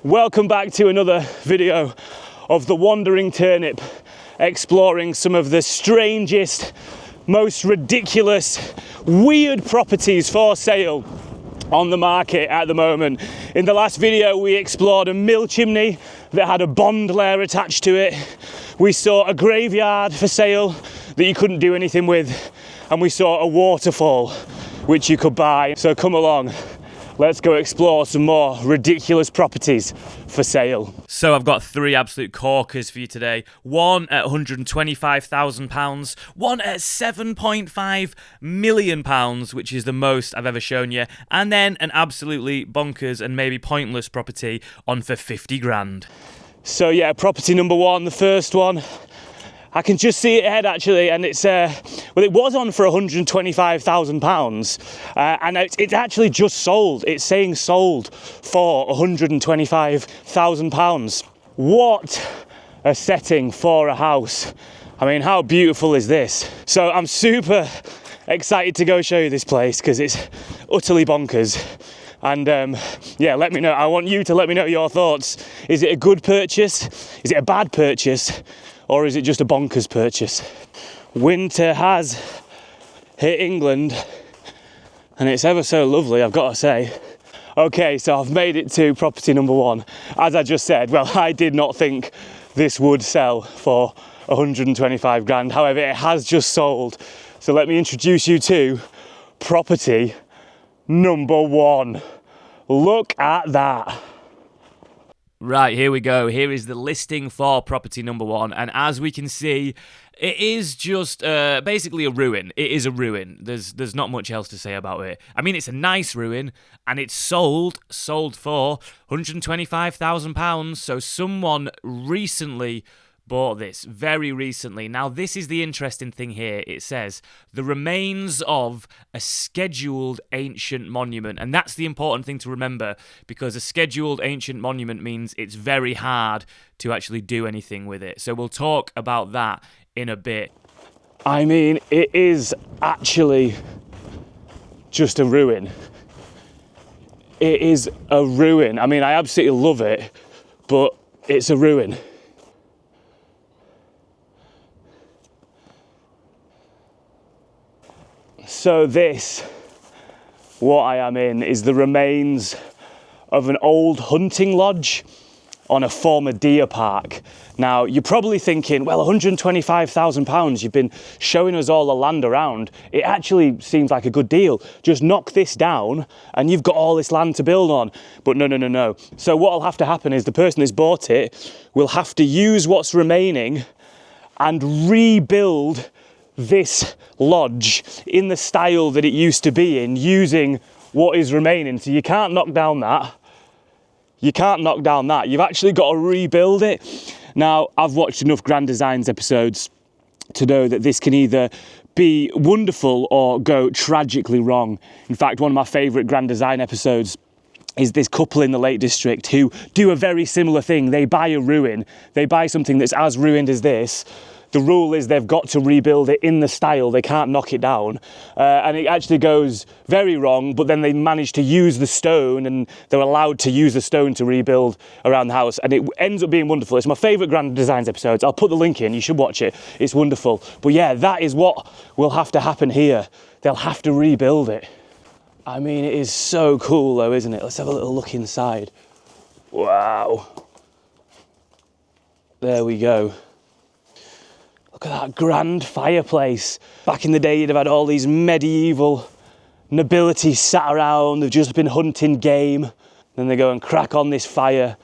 Welcome back to another video of the Wandering Turnip, exploring some of the strangest, most ridiculous, weird properties for sale on the market at the moment. In the last video we explored a mill chimney that had a bond layer attached to it. We saw a graveyard for sale that you couldn't do anything with, and we saw a waterfall which you could buy. So come along, let's go explore some more ridiculous properties for sale. So I've got three absolute corkers for you today. One at £125,000, one at £7.5 million, which is the most I've ever shown you, and then an absolutely bonkers and maybe pointless property on for 50 grand. So yeah, property number one, the first one. I can just see it ahead actually, and it's well, it was on for £125,000, and it's actually just sold. It's saying sold for £125,000. What a setting for a house! I mean, how beautiful is this? So I'm super excited to go show you this place because it's utterly bonkers. And yeah, let me know. I want you to let me know your thoughts. Is it a good purchase? Is it a bad purchase? Or is it just a bonkers purchase? Winter has hit England, and it's ever so lovely, I've got to say. Okay, so I've made it to property number one. As I just said, well, I did not think this would sell for 125 grand. However, it has just sold. So let me introduce you to property number one. Look at that. Right, here we go. Here is the listing for property number one. And as we can see, it is just basically a ruin. It is a ruin. There's not much else to say about it. I mean, it's a nice ruin, and it's sold for £125,000. So someone recently bought this, very recently. Now, this is the interesting thing here. It says, the remains of a scheduled ancient monument. And that's the important thing to remember, because a scheduled ancient monument means it's very hard to actually do anything with it. So we'll talk about that in a bit. I mean, it is actually just a ruin. It is a ruin. I mean, I absolutely love it, but it's a ruin. So this, what I am in, is the remains of an old hunting lodge on a former deer park. Now, you're probably thinking, well, £125,000, you've been showing us all the land around. It actually seems like a good deal. Just knock this down and you've got all this land to build on. But no. So what'll have to happen is the person who's bought it will have to use what's remaining and rebuild this lodge in the style that it used to be in, using what is remaining. So you can't knock down that. You've actually got to rebuild it. Now, I've watched enough Grand Designs episodes to know that this can either be wonderful or go tragically wrong. In fact, one of my favourite Grand Design episodes is this couple in the Lake District who do a very similar thing. They buy a ruin. They buy something that's as ruined as this. The rule is they've got to rebuild it in the style. They can't knock it down. And it actually goes very wrong, but then they manage to use the stone, and they're allowed to use the stone to rebuild around the house. And it ends up being wonderful. It's my favourite Grand Designs episodes. I'll put the link in. You should watch it. It's wonderful. But yeah, that is what will have to happen here. They'll have to rebuild it. I mean, it is so cool though, isn't it? Let's have a little look inside. Wow. There we go. Look at that grand fireplace. Back in the day, you'd have had all these medieval nobility sat around. They've just been hunting game. Then they go and crack on this fire,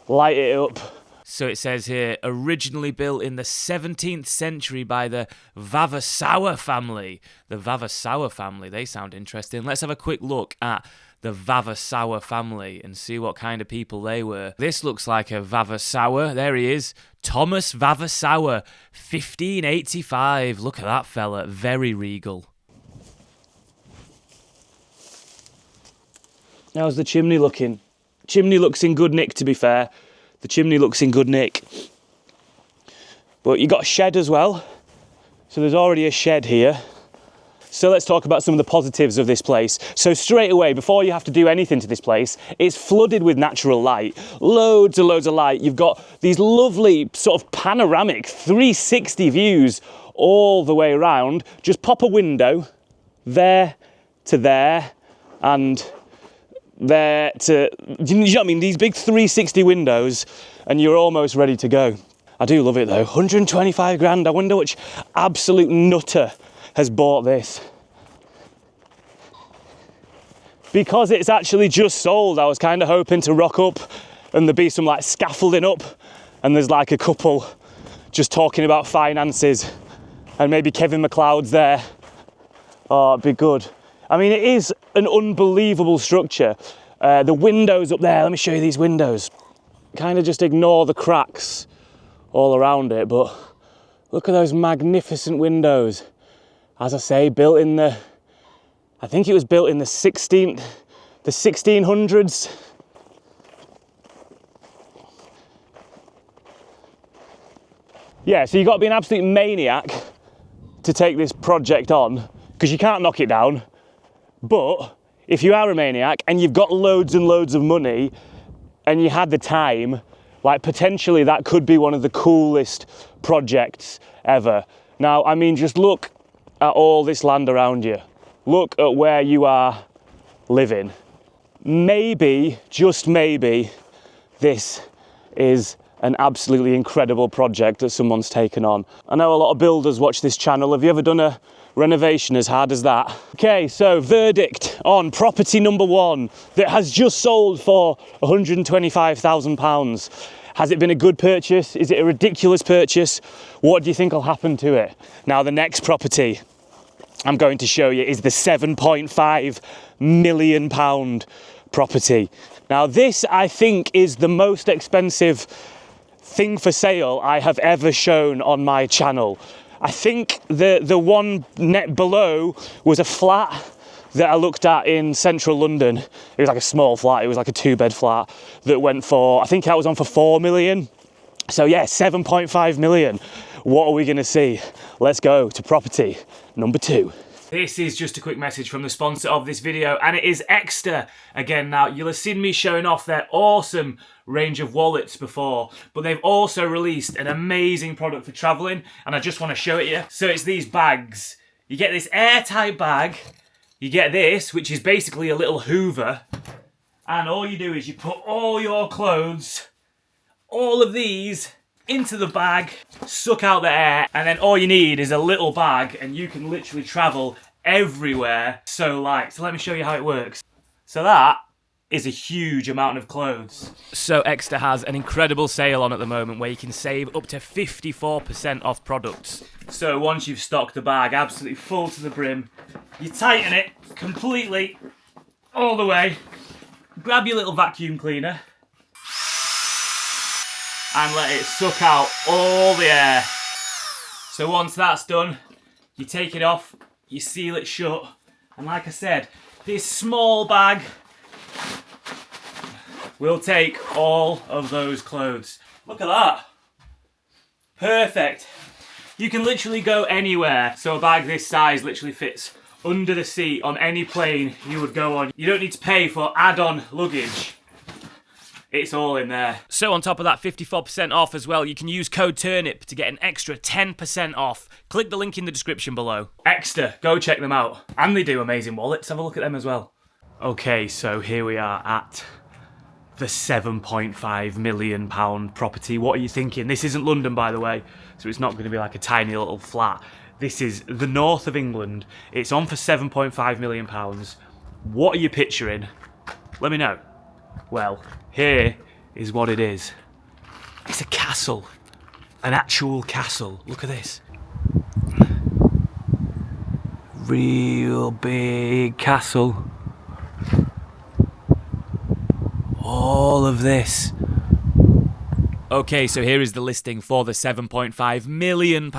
light it up. So it says here, originally built in the 17th century by the Vavasour family. The Vavasour family, they sound interesting. Let's have a quick look at the Vavasour family and see what kind of people they were. This looks like a Vavasour. There he is. Thomas Vavasour, 1585. Look at that fella. Very regal. How's the chimney looking? Chimney looks in good nick, to be fair. The chimney looks in good nick. But you got a shed as well. So there's already a shed here. So let's talk about some of the positives of this place. So straight away, before you have to do anything to this place, it's flooded with natural light. Loads and loads of light. You've got these lovely sort of panoramic 360 views all the way around. Just pop a window there to there and there to, do you know what I mean? These big 360 windows and you're almost ready to go. I do love it though. 125 grand. I wonder which absolute nutter has bought this. Because it's actually just sold, I was kind of hoping to rock up and there'd be some like scaffolding up and there's like a couple just talking about finances and maybe Kevin McLeod's there. Oh, it'd be good. I mean, it is an unbelievable structure. The windows up there, let me show you these windows. Kind of just ignore the cracks all around it, but look at those magnificent windows. As I say, built in the, I think it was built in the 1600s. Yeah, so you've got to be an absolute maniac to take this project on, because you can't knock it down. But if you are a maniac and you've got loads and loads of money and you had the time, like potentially that could be one of the coolest projects ever. Now, I mean, just look at all this land around you. Look at where you are living. Maybe, just maybe, this is an absolutely incredible project that someone's taken on. I know a lot of builders watch this channel. Have you ever done a renovation as hard as that? Okay, so verdict on property number one that has just sold for £125,000. Has it been a good purchase? Is it a ridiculous purchase? What do you think will happen to it? Now, the next property I'm going to show you is the £7.5 million property. Now, this, I think, is the most expensive thing for sale I have ever shown on my channel. I think the one net below was a flat that I looked at in central London. It was like a small flat, it was like a 2-bed flat that went for, I think that was on for 4 million. So yeah, 7.5 million. What are we gonna see? Let's go to property number 2. This is just a quick message from the sponsor of this video, and it is Exeter. Again, now, you'll have seen me showing off their awesome range of wallets before, but they've also released an amazing product for traveling, and I just want to show it you. So it's these bags. You get this airtight bag, you get this, which is basically a little hoover, and all you do is you put all your clothes, all of these, into the bag, suck out the air, and then all you need is a little bag and you can literally travel everywhere so light. So let me show you how it works. So that is a huge amount of clothes. So Exeter has an incredible sale on at the moment where you can save up to 54% off products. So once you've stocked the bag absolutely full to the brim, you tighten it completely all the way, grab your little vacuum cleaner, and let it suck out all the air. So once that's done, you take it off, you seal it shut, and like I said, this small bag will take all of those clothes. Look at that. Perfect. You can literally go anywhere. So a bag this size literally fits under the seat on any plane you would go on. You don't need to pay for add-on luggage. It's all in there. So on top of that 54% off as well, you can use code TURNIP to get an extra 10% off. Click the link in the description below. Exeter, go check them out. And they do amazing wallets, have a look at them as well. Okay, so here we are at the £7.5 million property. What are you thinking? This isn't London, by the way, so it's not going to be like a tiny little flat. This is the north of England. It's on for £7.5 million. What are you picturing? Let me know. Well, here is what it is. It's a castle. An actual castle. Look at this. Real big castle. All of this. Okay, so here is the listing for the £7.5 million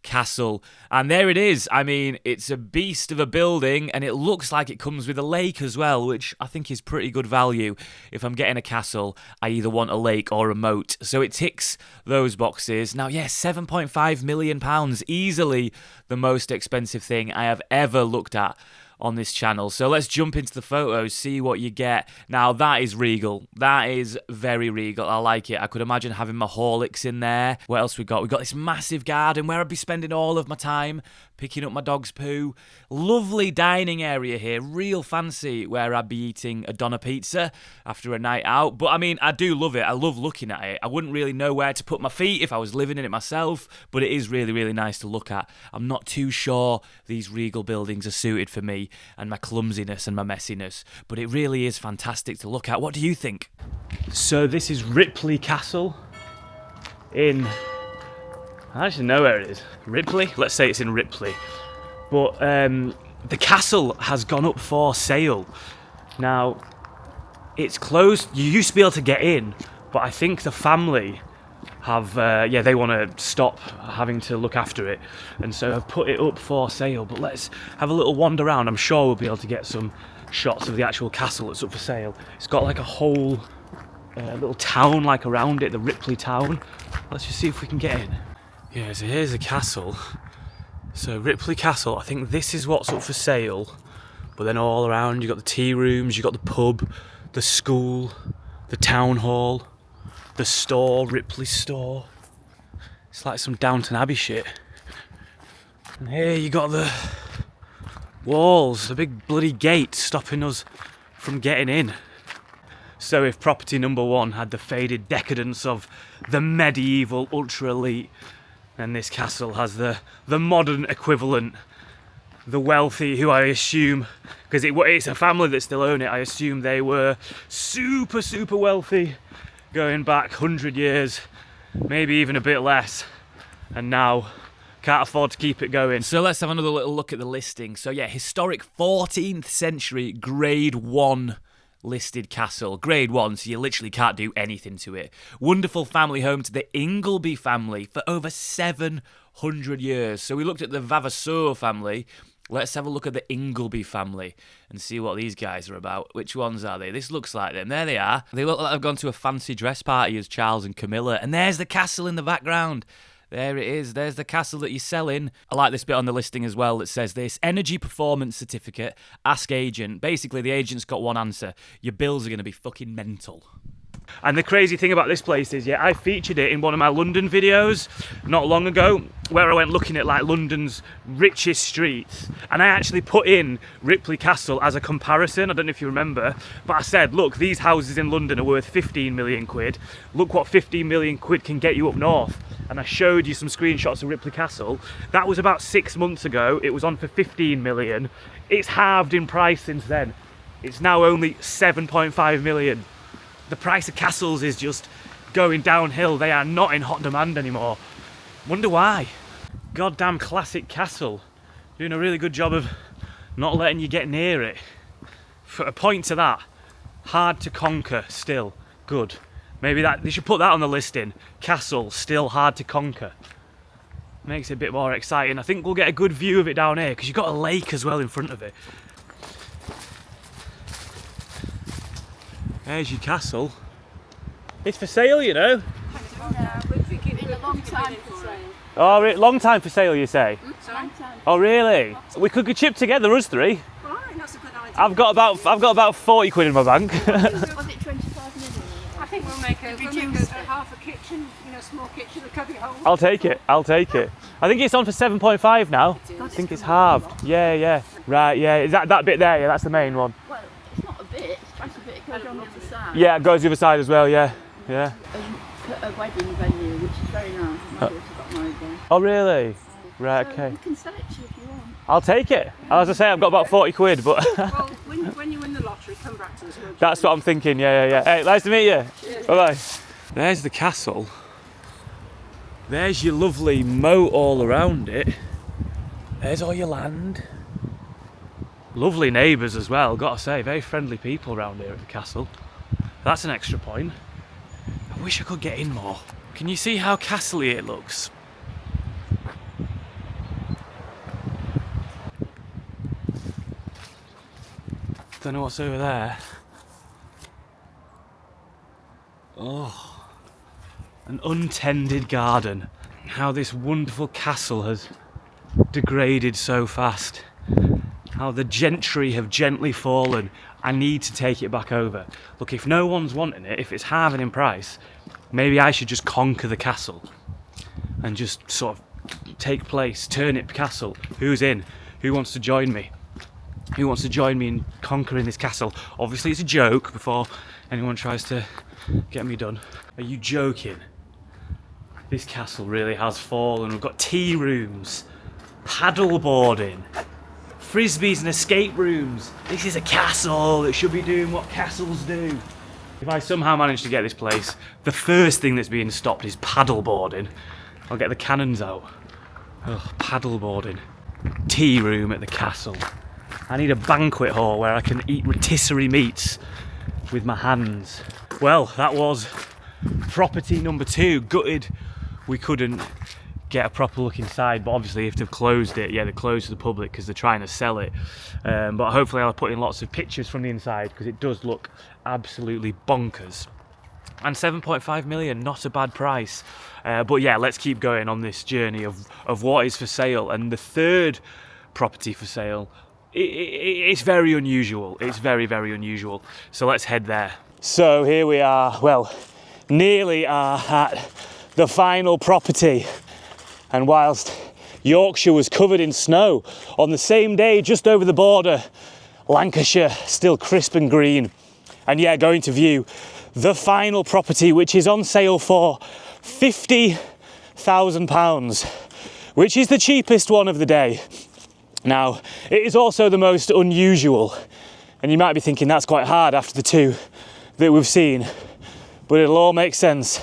castle. And there it is. I mean, it's a beast of a building, and it looks like it comes with a lake as well, which I think is pretty good value. If I'm getting a castle, I either want a lake or a moat. So it ticks those boxes. Now, yes, £7.5 million, easily the most expensive thing I have ever looked at on this channel. So let's jump into the photos, see what you get. Now, that is regal. That is very regal. I like it. I could imagine having my Horlicks in there. What else we got? We got this massive garden where I'd be spending all of my time picking up my dog's poo. Lovely dining area here, real fancy, where I'd be eating a doner pizza after a night out. But I mean, I do love it. I love looking at it. I wouldn't really know where to put my feet if I was living in it myself, but it is really, really nice to look at. I'm not too sure these regal buildings are suited for me and my clumsiness and my messiness, but it really is fantastic to look at. What do you think? So this is Ripley Castle in... I actually know where it is. Ripley? Let's say it's in Ripley. But the castle has gone up for sale. Now, it's closed. You used to be able to get in, but I think the family have, they want to stop having to look after it. And so I've put it up for sale. But let's have a little wander around. I'm sure we'll be able to get some shots of the actual castle that's up for sale. It's got like a whole little town like around it, the Ripley town. Let's just see if we can get in. Yeah, so here's the castle. So Ripley Castle, I think this is what's up for sale. But then all around, you've got the tea rooms, you've got the pub, the school, the town hall, the store, Ripley store. It's like some Downton Abbey shit. And here you got the walls, the big bloody gate stopping us from getting in. So if property number one had the faded decadence of the medieval ultra elite, then this castle has the modern equivalent, the wealthy, who I assume, because it's a family that still own it, I assume they were super, super wealthy going back 100 years, maybe even a bit less, and now can't afford to keep it going. So let's have another little look at the listing. So yeah, historic 14th century grade 1 listed castle. Grade 1, so you literally can't do anything to it. Wonderful family home to the Ingleby family for over 700 years. So we looked at the Vavasseur family. Let's have a look at the Ingleby family and see what these guys are about. Which ones are they? This looks like them. There they are. They look like they've gone to a fancy dress party as Charles and Camilla. And there's the castle in the background. There it is. There's the castle that you're selling. I like this bit on the listing as well that says this: energy performance certificate, ask agent. Basically, the agent's got one answer: your bills are going to be fucking mental. And the crazy thing about this place is, I featured it in one of my London videos not long ago, where I went looking at like London's richest streets, and I actually put in Ripley Castle as a comparison. I don't know if you remember, but I said, look, these houses in London are worth 15 million quid. Look what 15 million quid can get you up north. And I showed you some screenshots of Ripley Castle. That was about 6 months ago. It was on for 15 million. It's halved in price since then. It's now only 7.5 million. The price of castles is just going downhill. They are not in hot demand anymore. Wonder why. Goddamn classic castle. Doing a really good job of not letting you get near it. For a point to that. Hard to conquer still. Good. Maybe they should put that on the listing. Castle still hard to conquer. Makes it a bit more exciting. I think we'll get a good view of it down here because you've got a lake as well in front of it. There's your castle. It's for sale, you know. We're thinking in a long time for sale. Oh, long time for sale, you say? Sorry? Oh, really? We could chip together, us three. Right, that's a good idea. I've got about 40 quid in my bank. Was it 25 million? I think we'll make a half a kitchen, small kitchen, a cubby hole. I'll take it. I think it's on for 7.5 now. I think it's halved. Yeah. Right, yeah. Is that bit there? Yeah, that's the main one. Well, it's not a bit, it's quite a bit. It goes on the other side. Yeah, it goes the other side as well, yeah. A wedding venue, which is very nice. My daughter got married there. Oh, really? Right, So okay. we can sell it to you if you want. I'll take it. As I say, I've got about 40 quid, but Well, when you win the lottery, come back to us. that's what I'm thinking, yeah. Hey, nice to meet you. Bye-bye. There's the castle. There's your lovely moat all around it. There's all your land. Lovely neighbours as well, gotta say. Very friendly people around here at the castle. That's an extra point. I wish I could get in more. Can you see how castle-y it looks? Don't know what's over there. Oh, an untended garden. How this wonderful castle has degraded so fast. How the gentry have gently fallen. I need to take it back over. Look, if no one's wanting it, if it's halving in price, maybe I should just conquer the castle and just sort of take place, turnip castle. Who's in? Who wants to join me? Who wants to join me in conquering this castle? Obviously it's a joke before anyone tries to get me done. Are you joking? This castle really has fallen. We've got tea rooms, paddle boarding, frisbees and escape rooms. This is a castle that should be doing what castles do. If I somehow manage to get this place, the first thing that's being stopped is paddle boarding. I'll get the cannons out. Oh, paddle boarding. Tea room at the castle. I need a banquet hall where I can eat rotisserie meats with my hands. Well, that was property number 2. Gutted we couldn't get a proper look inside, but obviously if they've closed it, yeah, they're closed to the public because they're trying to sell it. But hopefully I'll put in lots of pictures from the inside because it does look absolutely bonkers. And 7.5 million, not a bad price. But yeah, let's keep going on this journey of what is for sale. And the third property for sale, it's very unusual. It's very, very unusual. So let's head there. So here we are, well, nearly are at the final property. And whilst Yorkshire was covered in snow, on the same day, just over the border, Lancashire still crisp and green. And yeah, going to view the final property, which is on sale for £50,000, which is the cheapest one of the day. Now, it is also the most unusual, and you might be thinking that's quite hard after the two that we've seen, but it'll all make sense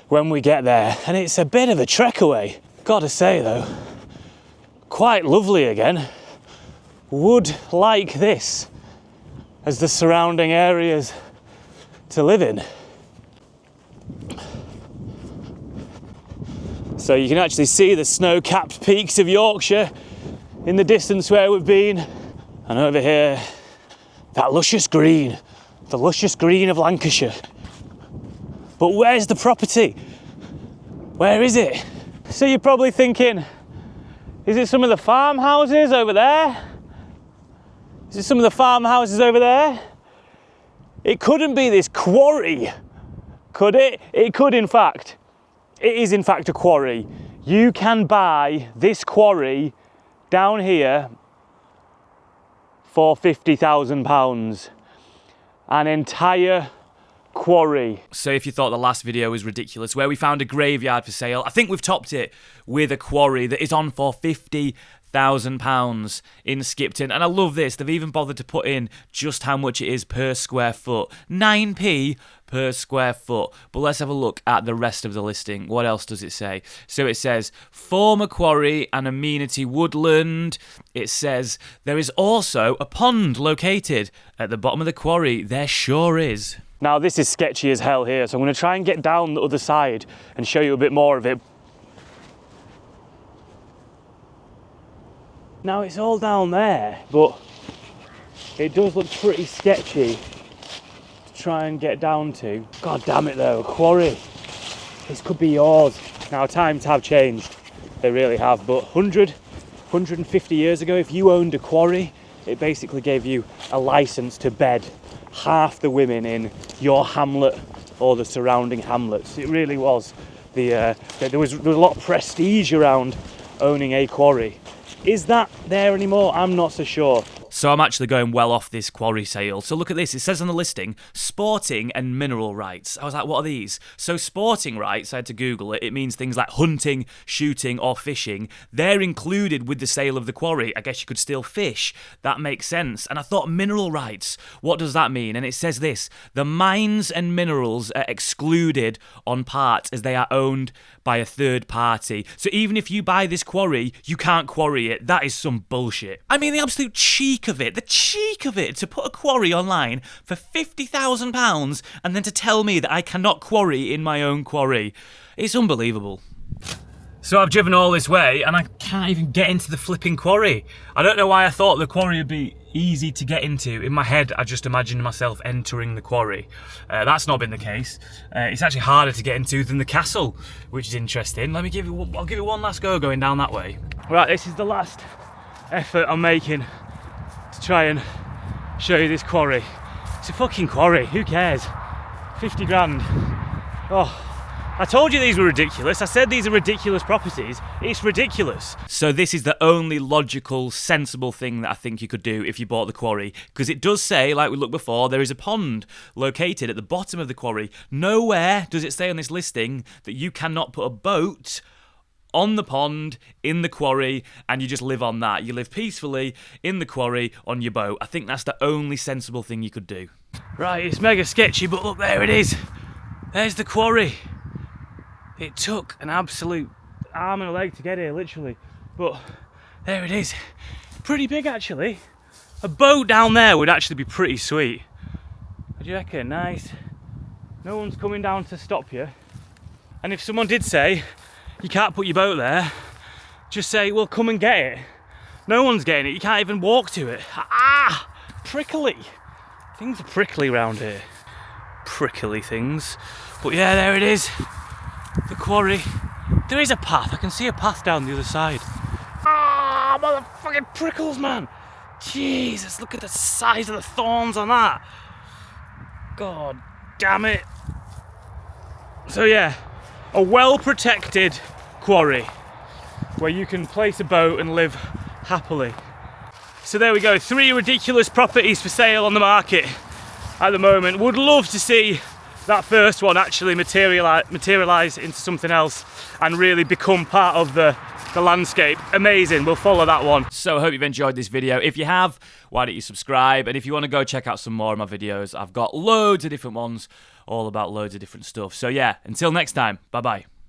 when we get there. And it's a bit of a trek away. Gotta say though, quite lovely again. Would like this as the surrounding areas to live in. So you can actually see the snow-capped peaks of Yorkshire in the distance where we've been. And over here, that luscious green, the luscious green of Lancashire. But where's the property? Where is it? So you're probably thinking, is it some of the farmhouses over there? Is it some of the farmhouses over there? It couldn't be this quarry, could it? It could, in fact. It is, in fact, a quarry. You can buy this quarry down here for £50,000. An entire quarry. So if you thought the last video was ridiculous, where we found a graveyard for sale, I think we've topped it with a quarry that is on for £50,000 in Skipton. And I love this. They've even bothered to put in just how much it is per square foot. 9p per square foot. But let's have a look at the rest of the listing. What else does it say? So it says former quarry and amenity woodland. It says there is also a pond located at the bottom of the quarry. There sure is. Now this is sketchy as hell here, so I'm going to try and get down the other side and show you a bit more of it. Now it's all down there, but it does look pretty sketchy to try and get down to. God damn it though, a quarry. This could be yours. Now times have changed, they really have, but 150 years ago, if you owned a quarry, it basically gave you a license to bed half the women in your hamlet or the surrounding hamlets. It really was there was a lot of prestige around owning a quarry. Is that there anymore? I'm not so sure. So I'm actually going well off this quarry sale. So look at this. It says on the listing, sporting and mineral rights. I was like, what are these? So sporting rights, I had to Google it. It means things like hunting, shooting or fishing. They're included with the sale of the quarry. I guess you could still fish. That makes sense. And I thought mineral rights, what does that mean? And it says this, the mines and minerals are excluded on part as they are owned by a third party. So even if you buy this quarry, you can't quarry it. That is some bullshit. I mean, the absolute cheek of it, to put a quarry online for £50,000 and then to tell me that I cannot quarry in my own quarry. It's unbelievable. So I've driven all this way and I can't even get into the flipping quarry. I don't know why I thought the quarry would be easy to get into. In my head, I just imagined myself entering the quarry. That's not been the case. It's actually harder to get into than the castle, which is interesting. I'll give you one last go going down that way. Right, this is the last effort I'm making to try and show you this quarry. It's a fucking quarry, who cares? 50 grand. Oh, I told you these were ridiculous. I said these are ridiculous properties. It's ridiculous. So this is the only logical, sensible thing that I think you could do if you bought the quarry. Because it does say, like we looked before, there is a pond located at the bottom of the quarry. Nowhere does it say on this listing that you cannot put a boat on the pond, in the quarry, and you just live on that. You live peacefully in the quarry on your boat. I think that's the only sensible thing you could do. Right, it's mega sketchy, but look, there it is. There's the quarry. It took an absolute arm and a leg to get here, literally. But there it is. Pretty big, actually. A boat down there would actually be pretty sweet. What do you reckon? Nice. No one's coming down to stop you. And if someone did say, you can't put your boat there, just say, well, come and get it. No one's getting it. You can't even walk to it. Ah! Prickly. Things are prickly around here. Prickly things. But yeah, there it is. The quarry. There is a path. I can see a path down the other side. Ah, motherfucking prickles, man. Jesus, look at the size of the thorns on that. God damn it. So yeah, a well-protected quarry where you can place a boat and live happily. So there we go, 3 ridiculous properties for sale on the market at the moment. Would love to see that first one actually materialise into something else and really become part of the landscape. Amazing, we'll follow that one. So I hope you've enjoyed this video. If you have, why don't you subscribe? And if you want to go check out some more of my videos, I've got loads of different ones all about loads of different stuff. So yeah, until next time, bye bye.